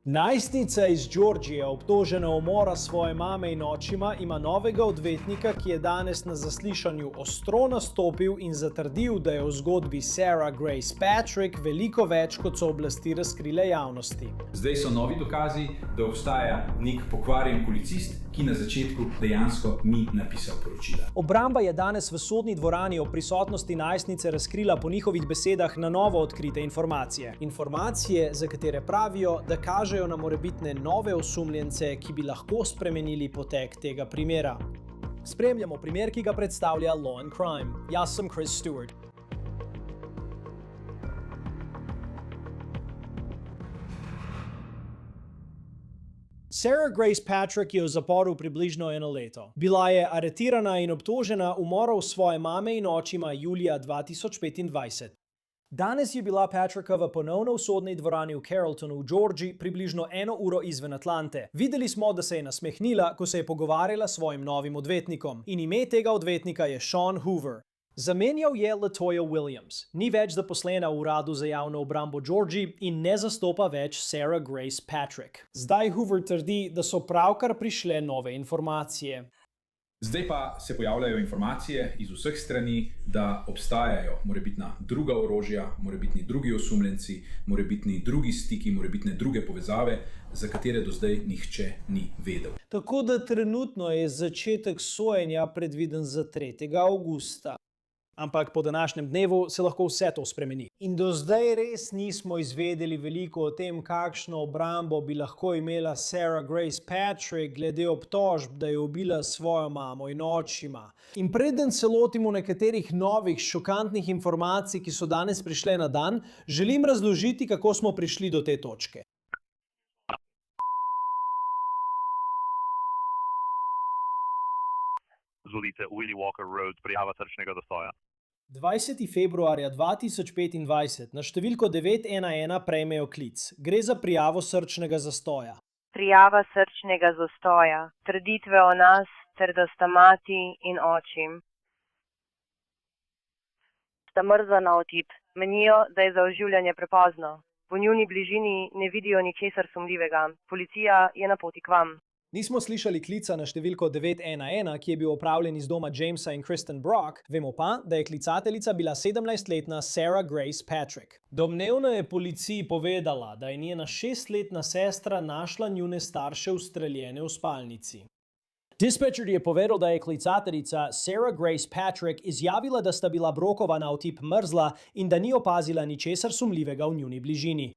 Najstnica iz Georgije, obtožena umora svoje mame in očima, ima novega odvetnika, ki je danes na zaslišanju ostro nastopil in zatrdil, da je v zgodbi Sarah Grace Patrick veliko več, kot so oblasti razkrile javnosti. Zdaj so novi dokazi, da obstaja nek pokvarjen policist, ki na začetku dejansko ni napisal poročila. Obramba je danes v sodni dvorani o prisotnosti najstnice razkrila po njihovih besedah na novo odkrite informacije. Informacije, za katere pravijo, da kažejo na morebitne nove osumljence, ki bi lahko spremenili potek tega primera. Spremljamo primer, ki ga predstavlja Law and Crime. Jaz sem Chris Stewart. Sarah Grace Patrick je v zaporu približno 1 leto. Bila je aretirana in obtožena umorov svoje mame in očima julija 2025. Danes je bila Patrickova ponovno v sodni dvorani v Carrolltonu v Georgiji, približno 1 uro izven Atlante. Videli smo, da se je nasmehnila, ko se je pogovarjala s svojim novim odvetnikom. In ime tega odvetnika je Sean Hoover. Zamenjal je Latoya Williams. Ni več zaposlena v uradu za javno obrambo Georgiji in ne zastopa več Sarah Grace Patrick. Zdaj Hoover trdi, da so pravkar prišle nove informacije. Zdaj pa se pojavljajo informacije iz vseh strani, da obstajajo morebitna druga orožja, morebitni drugi osumljenci, morebitni drugi stiki, morebitne druge povezave, za katere do zdaj nihče ni vedel. Tako da trenutno je začetek sojenja predviden za 3. avgusta. Ampak po današnjem dnevu se lahko vse to spremeni. In do zdaj res nismo izvedeli veliko o tem, kakšno obrambo bi lahko imela Sarah Grace Patrick glede obtožb, da je ubila svojo mamo in očima. In preden se lotimo nekaterih novih, šokantnih informacij, ki so danes prišle na dan, želim razložiti, kako smo prišli do te točke. Izvolite, Willie Walker Road, prijava srčnega zastoja. 20. februarja 2025 na številko 911 prejmejo klic. Gre za prijavo srčnega zastoja. Prijava srčnega zastoja. Trditve o nas, ter da sta mati in očim. Sta mrza na otip. Menijo, da je za oživljanje prepozno. V njuni bližini ne vidijo ničesar sumljivega. Policija je na poti k vam. Nismo slišali klica na številko 911, ki je bil opravljen iz doma Jamesa in Kristen Brock, vemo pa, da je klicateljica bila 17-letna Sarah Grace Patrick. Domnevno je policiji povedala, da je njena 6-letna sestra našla njune starše ustreljene v spalnici. Dispatcher je povedal, da je klicateljica Sarah Grace Patrick izjavila, da sta bila Brockova na otip mrzla in da ni opazila ničesar sumljivega v njuni bližini.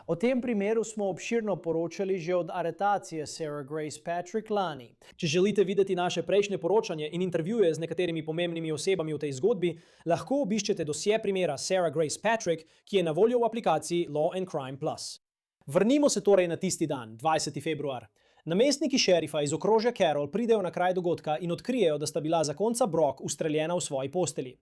O tem primeru smo obširno poročali že od aretacije Sarah Grace Patrick lani. Če želite videti naše prejšnje poročanje in intervjuje z nekaterimi pomembnimi osebami v tej zgodbi, lahko obiščete dosje primera Sarah Grace Patrick, ki je na voljo v aplikaciji Law and Crime Plus. Vrnimo se torej na tisti dan, 20. februar. Namestniki šerifa iz okrožja Carroll pridejo na kraj dogodka in odkrijejo, da sta bila zakonca Brock ustreljena v svoji posteli.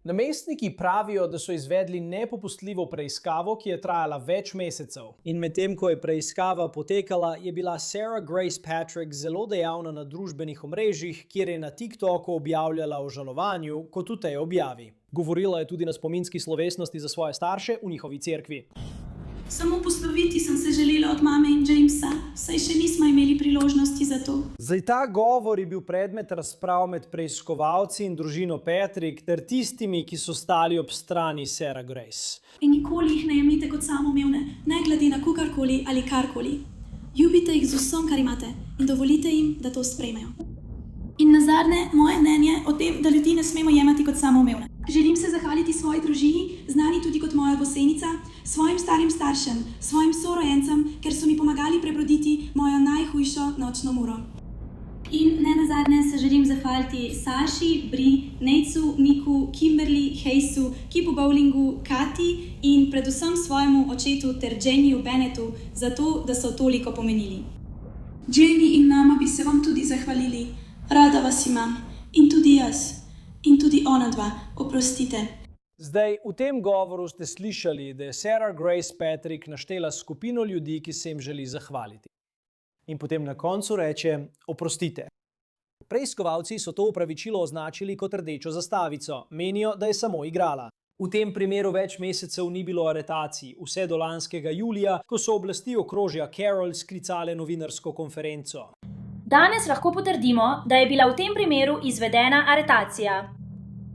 Namestniki pravijo, da so izvedli nepopustljivo preiskavo, ki je trajala več mesecev. In medtem ko je preiskava potekala, je bila Sarah Grace Patrick zelo dejavna na družbenih omrežjih, kjer je na TikToku objavljala o žalovanju, kot v tej objavi. Govorila je tudi na spominski slovesnosti za svoje starše v njihovi cerkvi. Samo posloviti sem se želela od mame in Jamesa, saj še nismo imeli priložnosti za to. Zdaj, ta govor je bil predmet razprav med preiskovalci in družino Patrick ter tistimi, ki so stali ob strani Sarah Grace. In nikoli jih ne jemljite kot samoumevne, ne glede na kogarkoli ali karkoli. Ljubite jih z vsem, kar imate, in dovolite jim, da to sprejmejo. In nazadnje, moje mnenje o tem, da ljudi ne smemo jemati kot samoumevne. Želim se zahvaliti svoji družini, znani tudi kot moja gosenica, svojim starim staršem, svojim sorojencem, ker so mi pomagali prebroditi mojo najhujšo nočno muro. In ne nazadnje se želim zahvaliti Saši, Bri, Necu, Miku, Kimberly, Hejsu, Kipu Bowlingu, Kati in predvsem svojemu očetu ter Jennyju Bennettu za to, da so toliko pomenili. Jenny in nama bi se vam tudi zahvalili. Rada vas imam. In tudi jaz. In tudi ona dva. Oprostite. Zdaj, v tem govoru ste slišali, da je Sarah Grace Patrick naštela skupino ljudi, ki se jim želi zahvaliti. In potem na koncu reče, oprostite. Preiskovalci so to opravičilo označili kot rdečo zastavico. Menijo, da je samo igrala. V tem primeru več mesecev ni bilo aretacij, vse do lanskega julija, ko so oblasti okrožja Carroll sklicale novinarsko konferenco. Danes lahko potrdimo, da je bila v tem primeru izvedena aretacija.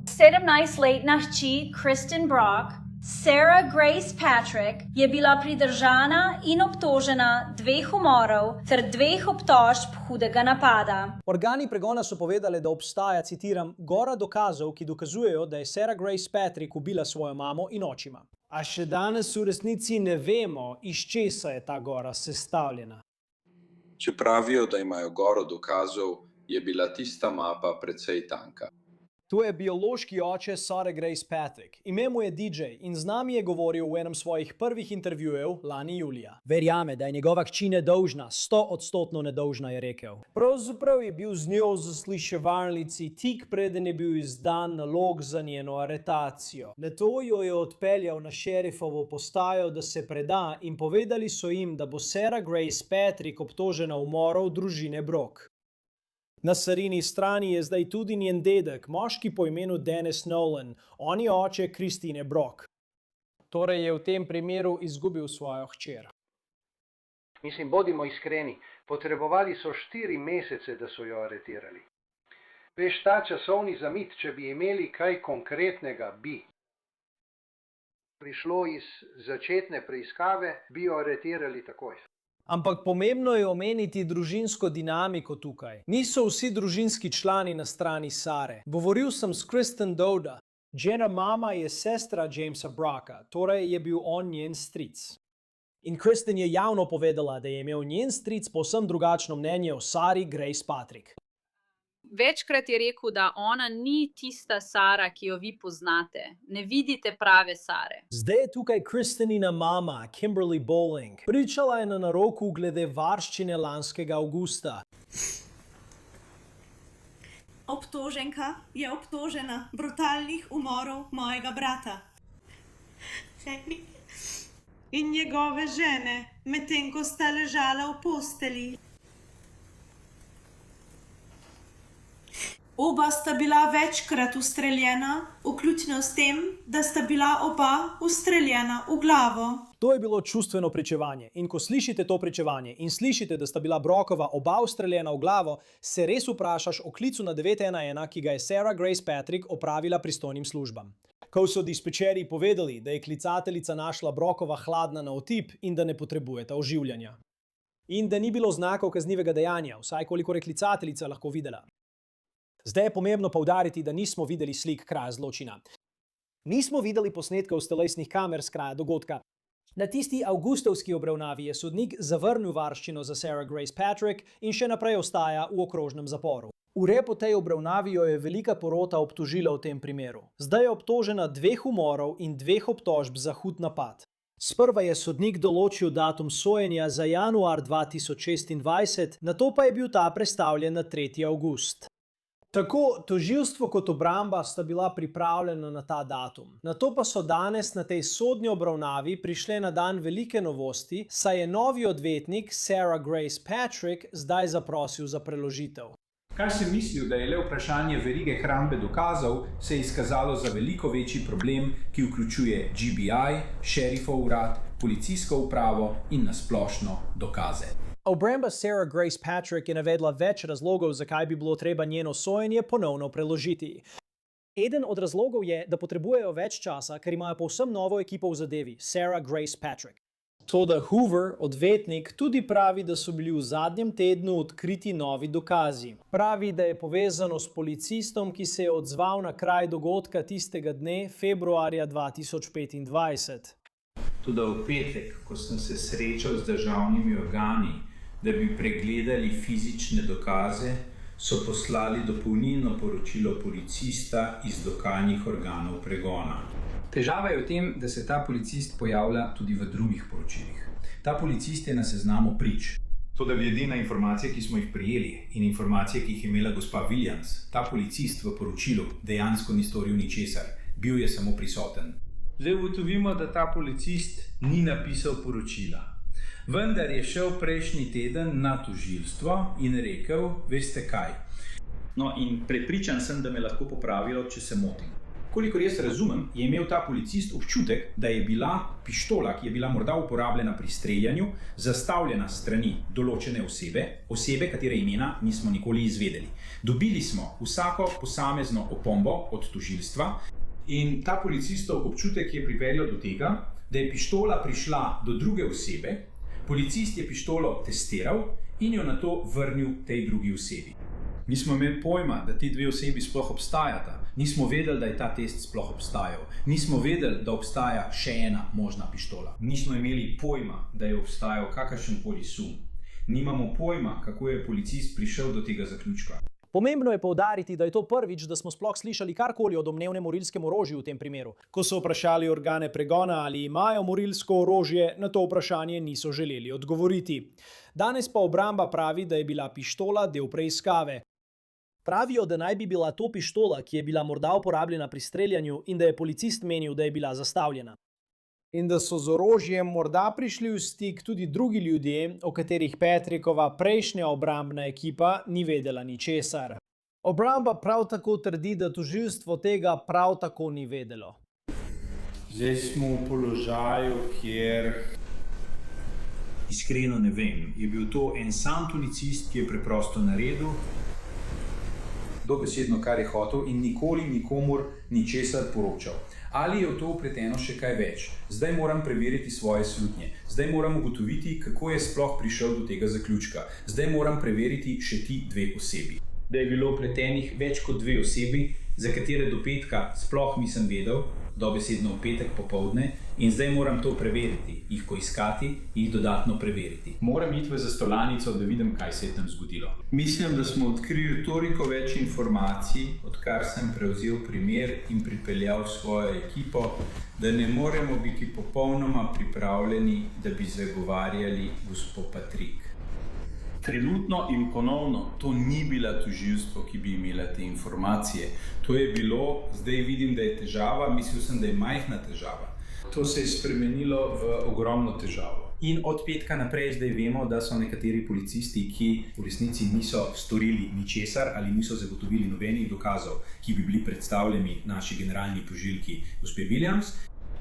17-letna hči Kristen Brock, Sarah Grace Patrick, je bila pridržana in obtožena 2 umorov ter 2 obtožb hudega napada. Organi pregona so povedali, da obstaja, citiram, gora dokazov, ki dokazujejo, da je Sarah Grace Patrick ubila svojo mamo in očima. A še danes v resnici ne vemo, iz česa je ta gora sestavljena. Če pravijo, da imajo goro dokazov, je bila tista mapa precej tanka. To je biološki oče Sarah Grace Patrick. Ime mu je DJ in z nami je govoril v enem svojih prvih intervjujev lani julija. Verjame, da je njegova hči nedolžna, 100% nedolžna, je rekel. Pravzaprav je bil z njo v zasliševalnici tik preden je bil izdan nalog za njeno aretacijo. Nato jo je odpeljal na šerifovo postajo, da se preda, in povedali so jim, da bo Sarah Grace Patrick obtožena umorov družine Brock. Na Sarini strani je zdaj tudi njen dedek, moški po imenu Dennis Nolan, on je oče Christine Brock. Torej je v tem primeru izgubil svojo hčer. Mislim, bodimo iskreni, potrebovali so 4 mesece, da so jo aretirali. Veš, ta časovni zamik, če bi imeli kaj konkretnega, bi prišlo iz začetne preiskave, bi jo aretirali takoj. Ampak pomembno je omeniti družinsko dinamiko tukaj. Niso vsi družinski člani na strani Sare. Govoril sem s Kristen Douda. Njena mama je sestra Jamesa Brocka, torej je bil on njen stric. In Kristen je javno povedala, da je imel njen stric povsem drugačno mnenje o Sari Grace Patrick. Večkrat je rekel, da ona ni tista Sara, ki jo vi poznate. Ne vidite prave Sare. Zdaj je tukaj Kristenina mama, Kimberly Bowling. Pričala je na naroku glede varščine lanskega avgusta. Obtoženka je obtožena brutalnih umorov mojega brata in njegove žene, medtem ko sta ležala v posteli. Oba sta bila večkrat ustreljena, vključno s tem, da sta bila oba ustreljena v glavo. To je bilo čustveno pričevanje in ko slišite to pričevanje in slišite, da sta bila Brockova oba ustreljena v glavo, se res vprašaš o klicu na 911, ki ga je Sarah Grace Patrick opravila pristojnim službam. Ko so dispečerji povedali, da je klicateljica našla Brockova hladna na otip in da ne potrebujeta oživljanja. In da ni bilo znakov kaznivega dejanja, vsaj kolikor je klicateljica lahko videla. Zdaj je pomembno poudariti, da nismo videli slik kraja zločina. Nismo videli posnetkov s telesnih kamer s kraja dogodka. Na tisti avgustovski obravnavi je sodnik zavrnil varščino za Sarah Grace Patrick in še naprej ostaja v okrožnem zaporu. V po tej obravnavi jo je velika porota obtožila v tem primeru. Zdaj je obtožena 2 umorov in 2 obtožb za hud napad. Sprva je sodnik določil datum sojenja za januar 2026, nato pa je bil ta prestavljen na 3. avgust. Tako tožilstvo kot obramba sta bila pripravljena na ta datum. Nato pa so danes na tej sodni obravnavi prišle na dan velike novosti, saj je novi odvetnik Sarah Grace Patrick zdaj zaprosil za preložitev. Kar si mislil, da je le vprašanje verige hrambe dokazov, se je izkazalo za veliko večji problem, ki vključuje GBI, šerifov urad, policijsko upravo in nasplošno dokaze. Obramba Sarah Grace Patrick je navedla več razlogov, zakaj bi bilo treba njeno sojenje ponovno preložiti. Eden od razlogov je, da potrebujejo več časa, ker imajo povsem novo ekipo v zadevi, Sarah Grace Patrick. Toda Hoover, odvetnik, tudi pravi, da so bili v zadnjem tednu odkriti novi dokazi. Pravi, da je povezano s policistom, ki se je odzval na kraj dogodka tistega dne, februarja 2025. Tudi v petek, ko sem se srečal z državnimi organi, da bi pregledali fizične dokaze, so poslali dopolnilno poročilo policista iz lokalnih organov pregona. Težava je v tem, da se ta policist pojavlja tudi v drugih poročilih. Ta policist je na seznamu prič. Toda glede na informacije, ki smo jih prijeli in informacije, ki jih je imela gospa Williams, ta policist v poročilu dejansko ni storil ničesar, bil je samo prisoten. Zdaj ugotovimo, da ta policist ni napisal poročila. Vendar je šel prejšnji teden na tožilstvo in rekel, veste kaj. No in prepričan sem, da me lahko popravijo, če se motim. Kolikor jaz razumem, je imel ta policist občutek, da je bila pištola, ki je bila morda uporabljena pri streljanju, zastavljena s strani določene osebe, katere imena nismo nikoli izvedeli. Dobili smo vsako posamezno opombo od tožilstva in ta policistov občutek je pripeljal do tega, da je pištola prišla do druge osebe, policist je pištolo testiral in jo nato vrnil tej drugi osebi. Nismo imeli pojma, da ti dve osebi sploh obstajata. Nismo vedeli, da je ta test sploh obstajal. Nismo vedeli, da obstaja še ena možna pištola. Nismo imeli pojma, da je obstajal kakršenkoli sum. Nimamo pojma, kako je policist prišel do tega zaključka. Pomembno je poudariti, da je to prvič, da smo sploh slišali karkoli o domnevnem morilskem orožju v tem primeru. Ko so vprašali organe pregona, ali imajo morilsko orožje, na to vprašanje niso želeli odgovoriti. Danes pa obramba pravi, da je bila pištola del preiskave. Pravijo, da naj bi bila to pištola, ki je bila morda uporabljena pri streljanju in da je policist menil, da je bila zastavljena. In da so z orožjem morda prišli v stik tudi drugi ljudje, o katerih Patrickova prejšnja obrambna ekipa ni vedela ničesar. Obramba prav tako trdi, da tožilstvo tega prav tako ni vedelo. Zdaj smo v položaju, kjer iskreno ne vem, je bil to en sam policist, ki je preprosto naredil dobesedno, kar je hotel in nikoli nikomur ničesar poročal. Ali je v to vpleteno še kaj več? Zdaj moram preveriti svoje slutnje. Zdaj moram ugotoviti, kako je sploh prišel do tega zaključka. Zdaj moram preveriti še ti dve osebi. Da je bilo vpletenih več kot dve osebi, za katere do petka sploh nisem vedel, dobesedno v petek popoldne, in zdaj moram to preveriti, jih poiskati, jih dodatno preveriti. Moram iti v zastolanico, da vidim, kaj se je tam zgodilo. Mislim, da smo odkrili toliko več informacij, odkar sem prevzel primer in pripeljal svojo ekipo, da ne moremo biti popolnoma pripravljeni, da bi zagovarjali gospod Patrick. Trenutno in ponovno to ni bila tožilstvo, ki bi imela te informacije. To je bilo, zdaj vidim, da je težava, mislil sem, da je majhna težava. To se je spremenilo v ogromno težavo. In od petka naprej zdaj vemo, da so nekateri policisti, ki v resnici niso storili ničesar ali niso zagotovili nobenih dokazov, ki bi bili predstavljeni naši generalni tožilki gospe Williams.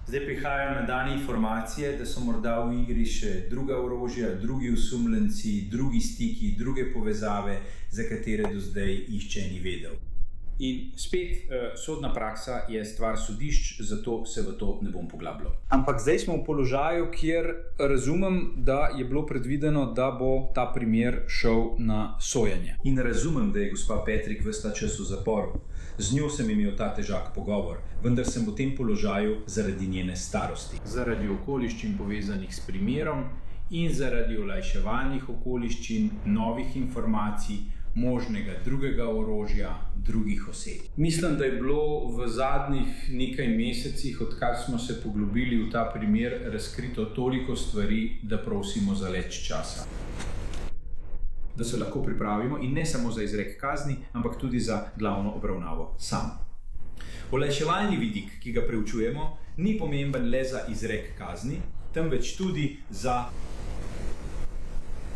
Zdaj prihajajo nadaljnje informacije, da so morda v igri še druga orožja, drugi osumljenci, drugi stiki, druge povezave, za katere do zdaj išče ni vedel. In spet sodna praksa je stvar sodišč, zato se v to ne bom poglabljal. Ampak zdaj smo v položaju, kjer razumem, da je bilo predvideno, da bo ta primer šel na sojenje. In razumem, da je gospa Patrick ves ta čas v zaporu. Z njo sem imel ta težak pogovor, vendar sem v tem položaju zaradi njene starosti. Zaradi okoliščin povezanih s primerom in zaradi olajševalnih okoliščin, novih informacij, možnega drugega orožja, drugih oseb. Mislim, da je bilo v zadnjih nekaj mesecih, odkar smo se poglobili v ta primer, razkrito toliko stvari, da prosimo za več časa. Da se lahko pripravimo in ne samo za izrek kazni, ampak tudi za glavno obravnavo sam. Olajševalni vidik, ki ga preučujemo, ni pomemben le za izrek kazni, temveč tudi za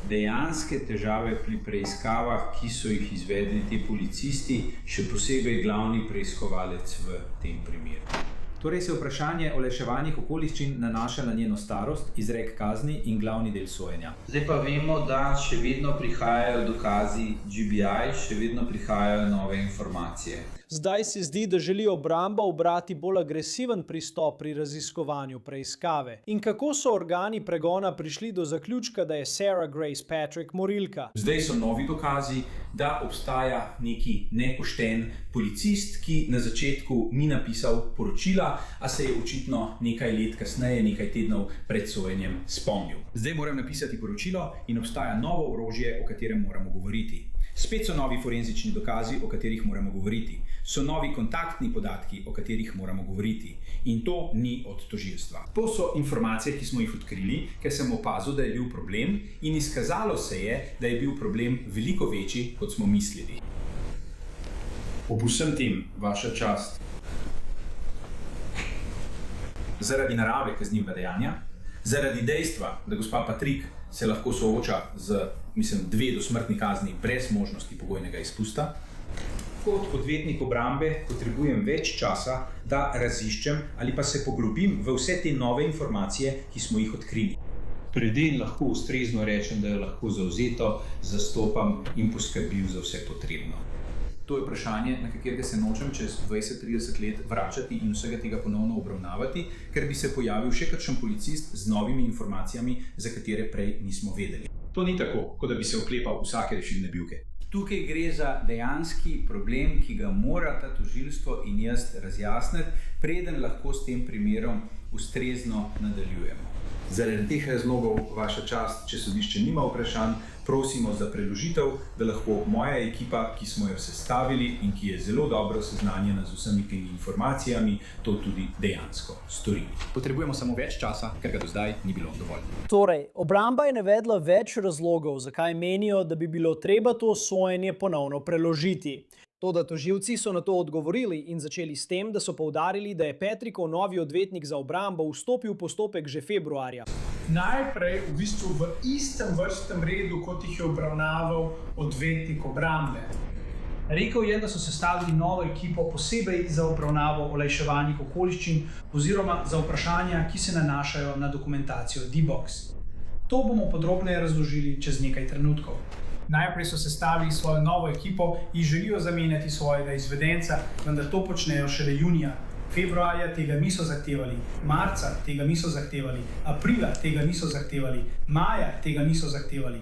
dejanske težave pri preiskavah, ki so jih izvedli ti policisti, še posebej glavni preiskovalec v tem primeru. Torej se vprašanje olajševalnih okoliščin nanaša na njeno starost, izrek kazni in glavni del sojenja. Zdaj pa vemo, da še vedno prihajajo dokazi GBI, še vedno prihajajo nove informacije. Zdaj se zdi, da želi obramba ubrati bolj agresiven pristop pri raziskovanju preiskave. In kako so organi pregona prišli do zaključka, da je Sarah Grace Patrick morilka? Zdaj so novi dokazi, da obstaja neki nepošten policist, ki na začetku ni napisal poročila, a se je očitno nekaj let kasneje, nekaj tednov pred sojenjem spomnil. Zdaj moram napisati poročilo in obstaja novo orožje, o katerem moramo govoriti. Spet so novi forenzični dokazi, o katerih moramo govoriti. So novi kontaktni podatki, o katerih moramo govoriti. In to ni od tožilstva. To so informacije, ki smo jih odkrili, ker sem opazil, da je bil problem in izkazalo se je, da je bil problem veliko večji, kot smo mislili. Ob vsem tem, vaša čast. Zaradi narave kaznivega dejanja, zaradi dejstva, da gospa Patrick se lahko sooča z, 2 dosmrtni kazni brez možnosti pogojnega izpusta, kot odvetnik obrambe potrebujem več časa, da raziščem ali pa se poglobim v vse te nove informacije, ki smo jih odkrili. Preden lahko ustrezno rečem, da jo lahko zavzeto zastopam in poskrbim za vse potrebno. To je vprašanje, na katerega se nočem čez 20-30 let vračati in vsega tega ponovno obravnavati, ker bi se pojavil še kakšen policist z novimi informacijami, za katere prej nismo vedeli. To ni tako, kot da bi se oklepal vsake rešilne bilke. Tukaj gre za dejanski problem, ki ga mora ta tožilstvo in jaz razjasniti, preden lahko s tem primerom ustrezno nadaljujemo. Zaradi teh razlogov, vaša čast, če sodišče nima vprašanj, prosimo za preložitev, da lahko moja ekipa, ki smo jo sestavili in ki je zelo dobro seznanjena z vsemi temi informacijami, to tudi dejansko stori. Potrebujemo samo več časa, ker ga do zdaj ni bilo dovolj. Torej, obramba je navedla več razlogov, zakaj menijo, da bi bilo treba to sojenje ponovno preložiti. Toda tožilci so na to odgovorili in začeli s tem, da so poudarili, da je Patrickov novi odvetnik za obrambo vstopil v postopek že februarja. Najprej v bistvu v istem vrstnem redu, kot jih je obravnaval odvetnik obrambe. Rekel je, da so sestavili novo ekipo posebej za obravnavo olajševalnih okoliščin oziroma za vprašanja, ki se nanašajo na dokumentacijo D-Box. To bomo podrobneje razložili čez nekaj trenutkov. Najprej so sestavili svojo novo ekipo in želijo zamenjati svojega izvedenca, vendar to počnejo šele junija. Februarja tega niso zahtevali, marca tega niso zahtevali, aprila tega niso zahtevali, maja tega niso zahtevali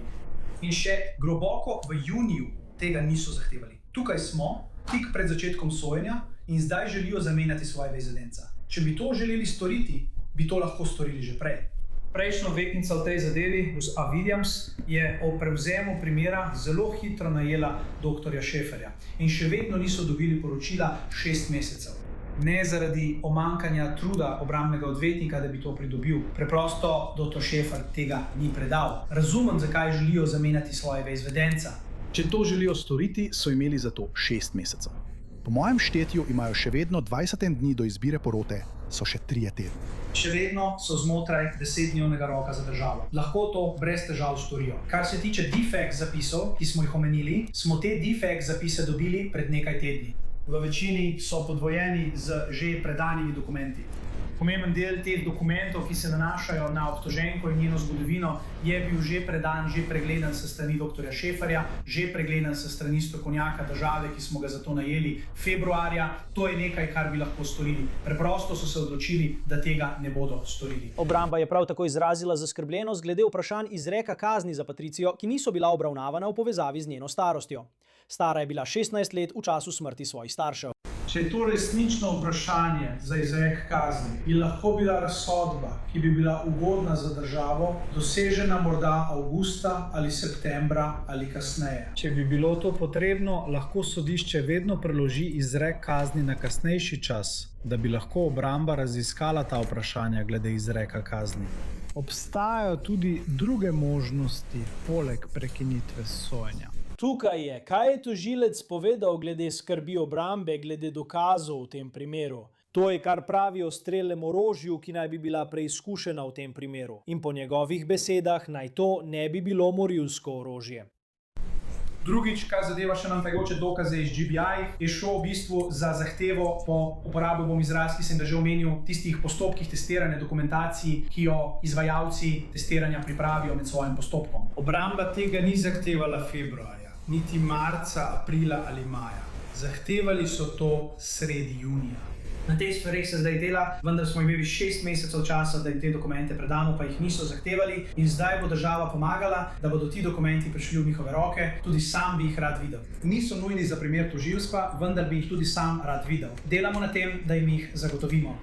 in še globoko v juniju tega niso zahtevali. Tukaj smo, tik pred začetkom sojenja in zdaj želijo zamenjati svojega izvedenca. Če bi to želeli storiti, bi to lahko storili že prej. Prejšnja odvetnica v tej zadevi, gospa Williams, je o prevzemu primera zelo hitro najela dr. Šeferja in še vedno niso dobili poročila 6 mesecev. Ne zaradi omankanja truda obrambnega odvetnika, da bi to pridobil. Preprosto dr. Šefer tega ni predal. Razumem, zakaj želijo zamenjati svojega izvedenca. Če to želijo storiti, so imeli za to 6 mesecev. Po mojem štetju imajo še vedno 20 dni do izbire porote, so še 3 tedni. Še vedno so znotraj 10-dnevnega roka za državo. Lahko to brez težav storijo. Kar se tiče defect zapisov, ki smo jih omenili, smo te defect zapise dobili pred nekaj tedni. V večini so podvojeni z že predanimi dokumenti. Pomemben del teh dokumentov, ki se nanašajo na obtoženko in njeno zgodovino, je bil že predan, že pregledan s strani dr. Šeferja, že pregledan s strani strokovnjaka države, ki smo ga za to najeli februarja. To je nekaj, kar bi lahko storili. Preprosto so se odločili, da tega ne bodo storili. Obramba je prav tako izrazila zaskrbljenost glede vprašanj izreka kazni za Patricijo, ki niso bila obravnavana v povezavi z njeno starostjo. Stara je bila 16 let v času smrti svojih staršev. Če je to resnično vprašanje za izrek kazni, bi lahko bila razsodba, ki bi bila ugodna za državo, dosežena morda avgusta ali septembra ali kasneje. Če bi bilo to potrebno, lahko sodišče vedno preloži izrek kazni na kasnejši čas, da bi lahko obramba raziskala ta vprašanja glede izreka kazni. Obstajajo tudi druge možnosti poleg prekinitve sojenja. Tukaj je, kaj je tožilec povedal glede skrbi obrambe, glede dokazov v tem primeru. To je, kar pravi o strelnem orožju, ki naj bi bila preizkušena v tem primeru. In po njegovih besedah naj to ne bi bilo morilsko orožje. Drugič, kar zadeva še namtajajoče dokaze iz GBI, je šlo v bistvu za zahtevo po uporabi, bom izraz, ki sem ga že omenil, tistih postopkih testiranja dokumentacij, ki jo izvajalci testiranja pripravijo med svojim postopkom. Obramba tega ni zahtevala februarja, niti marca, aprila ali maja. Zahtevali so to sredi junija. Na teh stvareh se zdaj dela, vendar smo imeli 6 mesecev časa, da jim te dokumente predamo, pa jih niso zahtevali in zdaj bo država pomagala, da bodo ti dokumenti prišli v njihove roke, tudi sam bi jih rad videl. Niso nujni za primer tožilstva, vendar bi jih tudi sam rad videl. Delamo na tem, da jim jih zagotovimo.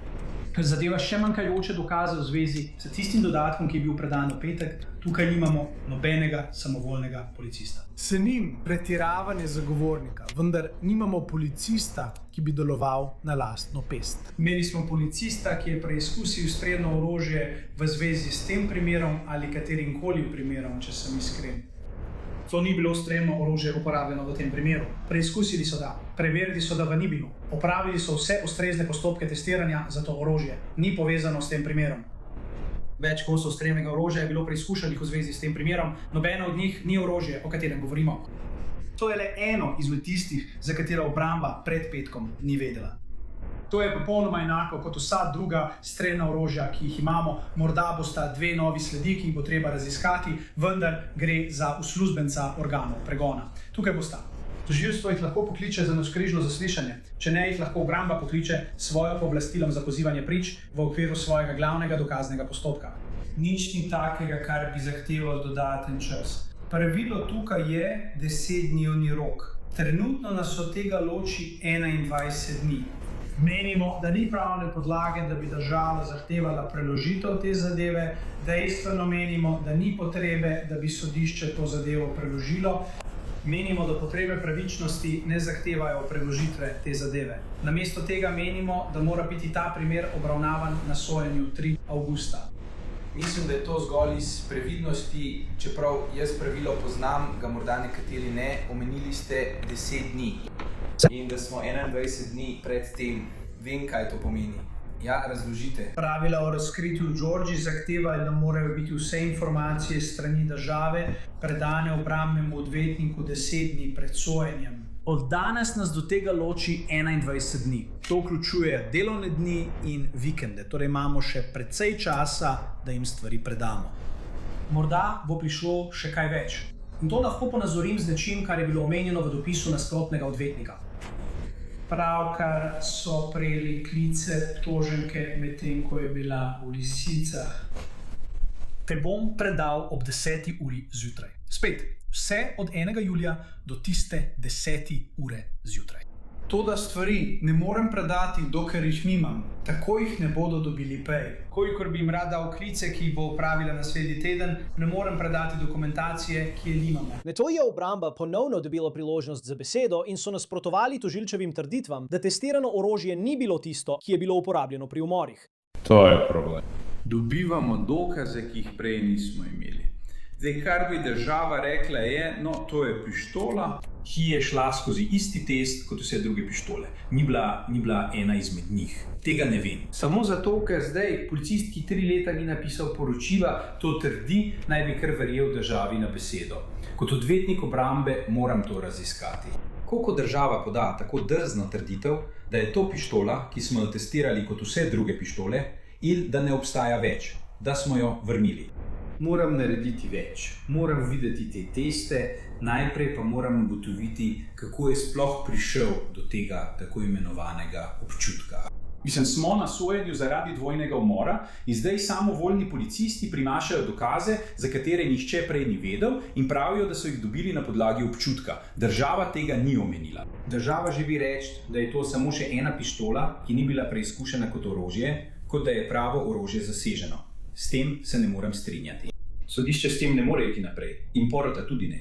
Kar zadeva še manjkajoče dokaze v zvezi s tistim dodatkom, ki je bil predan v petek, tukaj nimamo nobenega samovoljnega policista. Cenim pretiravanje zagovornika, vendar nimamo policista, ki bi deloval na lastno pest. Imeli smo policista, ki je preizkusil strelno orožje v zvezi s tem primerom ali katerimkoli primerom, če sem iskren. To ni bilo strelno orožje uporabljeno v tem primeru. Preizkusili so ga, preverili so, da ga ni bilo. Opravili so vse ustrezne postopke testiranja za to orožje. Ni povezano s tem primerom. Več kosov strelnega orožja je bilo preizkušanih v zvezi s tem primerom. Nobeno od njih ni orožje, o katerem govorimo. To je le eno izmed tistih, za katera obramba pred petkom ni vedela. To je popolnoma enako kot vsa druga strelna orožja, ki jih imamo. Morda bosta dve novi sledi, ki jih bo treba raziskati, vendar gre za uslužbenca organov pregona. Tukaj bosta. Tožilstvo jih lahko pokliče za navzkrižno zaslišanje, če ne jih lahko obramba pokliče svojo pooblastilom za pozivanje prič v okviru svojega glavnega dokaznega postopka. Nič ni takega, kar bi zahtevalo dodaten čas. Pravilo tukaj je 10-dnevni rok. Trenutno nas od tega loči 21 dni. Menimo, da ni pravne podlage, da bi država zahtevala preložitev te zadeve. Dejstveno menimo, da ni potrebe, da bi sodišče to zadevo preložilo. Menimo, da potrebe pravičnosti ne zahtevajo preložitve te zadeve. Namesto tega menimo, da mora biti ta primer obravnavan na sojenju 3. avgusta. Mislim, da je to zgolj iz previdnosti, čeprav jaz pravilo poznam, ga morda nekateri ne, omenili ste 10 dni. In da smo 21 dni pred tem, vem, kaj to pomeni. Ja, razložite. Pravila o razkritju v Georgiji zahtevajo, da morajo biti vse informacije strani države predane obrambnemu odvetniku 10 dni pred sojenjem. Od danes nas do tega loči 21 dni. To vključuje delovne dni in vikende, torej imamo še precej časa, da jim stvari predamo. Morda bo prišlo še kaj več. In to lahko ponazorim z nečim, kar je bilo omenjeno v dopisu nasprotnega odvetnika. Pravkar so prejeli klice toženke, medtem ko je bila v Lisicah. Te bom predal ob 10. uri zjutraj. Spet, vse od 1. julija do tiste 10. ure zjutraj. Toda stvari ne morem predati, dokler jih nimam. Tako jih ne bodo dobili prej. Kolikor bi jim rad dal klice, ki jih bo opravila naslednji teden, ne morem predati dokumentacije, ki je nimamo. Nato je obramba ponovno dobila priložnost za besedo in so nasprotovali tožilčevim trditvam, da testirano orožje ni bilo tisto, ki je bilo uporabljeno pri umorih. To je problem. Dobivamo dokaze, ki jih prej nismo imeli. Zdaj, kar bi država rekla je, no, to je pištola, ki je šla skozi isti test kot vse druge pištole. Ni bila ena izmed njih. Tega ne vem. Samo zato, ker zdaj policist, ki 3 leta ni napisal poročila, to trdi, naj bi kar verjel državi na besedo. Kot odvetnik obrambe moram to raziskati. Koliko država poda tako drzno trditev, da je to pištola, ki smo jo testirali kot vse druge pištole, in da ne obstaja več, da smo jo vrnili. Moram narediti več, moram videti te teste, najprej pa moram ugotoviti, kako je sploh prišel do tega tako imenovanega občutka. Mislim, smo na sojenju zaradi dvojnega umora in zdaj samovoljni policisti prinašajo dokaze, za katere nihče prej ni vedel in pravijo, da so jih dobili na podlagi občutka. Država tega ni omenila. Država želi reči, da je to samo še ena pištola, ki ni bila preizkušena kot orožje, kot da je pravo orožje zaseženo. S tem se ne morem strinjati. Sodišče s tem ne more iti naprej in porota tudi ne.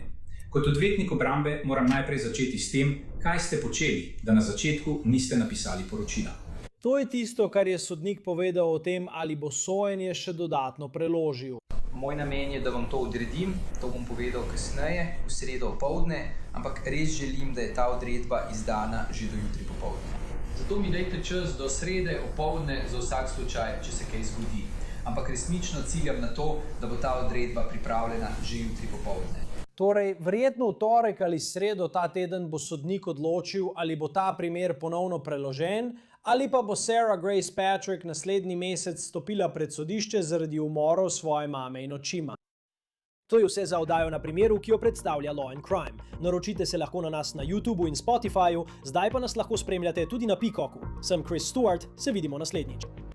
Kot odvetnik obrambe moram najprej začeti s tem, kaj ste počeli, da na začetku niste napisali poročila. To je tisto, kar je sodnik povedal o tem, ali bo sojenje še dodatno preložil. Moj namen je, da vam to odredim, to bom povedal kasneje, v sredo opoldne, ampak res želim, da je ta odredba izdana že do jutri popoldne. Zato mi dajte čas do srede opoldne za vsak slučaj, če se kaj zgodi. Ampak resnično ciljam na to, da bo ta odredba pripravljena že jutri popoldne. Torej, verjetno v torek ali sredo ta teden bo sodnik odločil, ali bo ta primer ponovno preložen, ali pa bo Sarah Grace Patrick naslednji mesec stopila pred sodišče zaradi umorov svoje mame in očima. To je vse za oddajo Na primeru, ki jo predstavlja Law & Crime. Naročite se lahko na nas na YouTubeu in Spotifyju, zdaj pa nas lahko spremljate tudi na Peacocku. Sem Chris Stewart, se vidimo naslednjič.